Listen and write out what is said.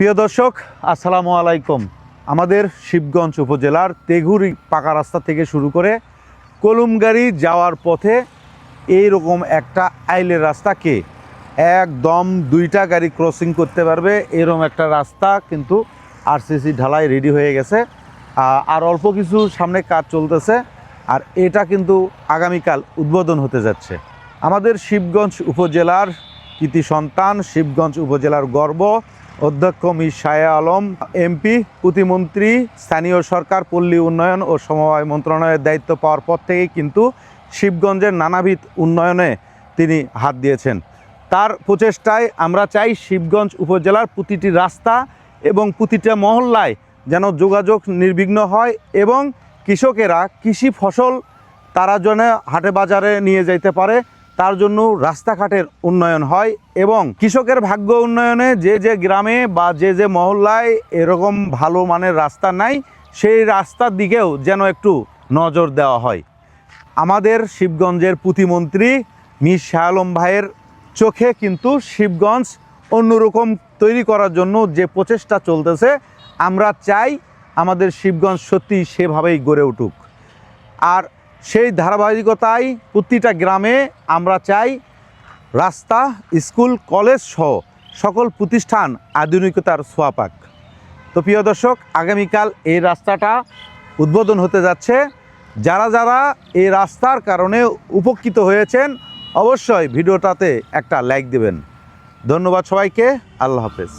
প্রিয় দর্শক, আসসালামু আলাইকুম। আমাদের শিবগঞ্জ উপজেলার তেঘুরি পাকা রাস্তা থেকে শুরু করে কলুমগাড়ি যাওয়ার পথে এইরকম একটা আইলের রাস্তাকে একদম দুইটা গাড়ি ক্রসিং করতে পারবে এরকম একটা রাস্তা কিন্তু আরসিসি ঢালাই রেডি হয়ে গেছে। আর অল্প কিছু সামনে কাজ চলতেছে, আর এটা কিন্তু আগামীকাল উদ্বোধন হতে যাচ্ছে। আমাদের শিবগঞ্জ উপজেলার কৃতি সন্তান, শিবগঞ্জ উপজেলার গর্ব, অধ্যক্ষ মীর শাহে আলম এমপি, প্রতিমন্ত্রী, স্থানীয় সরকার, পল্লী উন্নয়ন ও সমবায় মন্ত্রণালয়ের দায়িত্ব পাওয়ার পর থেকেই কিন্তু শিবগঞ্জের নানাবিধ উন্নয়নে তিনি হাত দিয়েছেন। তার প্রচেষ্টায় আমরা চাই শিবগঞ্জ উপজেলার প্রতিটি রাস্তা এবং প্রতিটা মহল্লায় যেন যোগাযোগ নির্বিঘ্ন হয় এবং কৃষকেরা কৃষি ফসল তারা যেন হাটে বাজারে নিয়ে যাইতে পারে, তার জন্য রাস্তাঘাটের উন্নয়ন হয় এবং কৃষকের ভাগ্য উন্নয়নে যে যে গ্রামে বা যে যে মহল্লায় এরকম ভালো মানের রাস্তা নাই, সেই রাস্তার দিকেও যেন একটু নজর দেওয়া হয়। আমাদের শিবগঞ্জের প্রতিমন্ত্রী মীর শাহে আলম ভাইয়ের চোখে কিন্তু শিবগঞ্জ অন্যরকম তৈরি করার জন্য যে প্রচেষ্টা চলতেছে, আমরা চাই আমাদের শিবগঞ্জ সত্যি সেভাবেই গড়ে উঠুক। আর সেই ধারাবাহিকতায় প্রতিটা গ্রামে আমরা চাই রাস্তা, স্কুল, কলেজ সহ সকল প্রতিষ্ঠান আধুনিকতার ছোঁয়া পাক। তো প্রিয় দর্শক, আগামীকাল এই রাস্তাটা উদ্বোধন হতে যাচ্ছে। যারা যারা এই রাস্তার কারণে উপকৃত হয়েছেন অবশ্যই ভিডিওটাতে একটা লাইক দেবেন। ধন্যবাদ সবাইকে। আল্লাহ হাফেজ।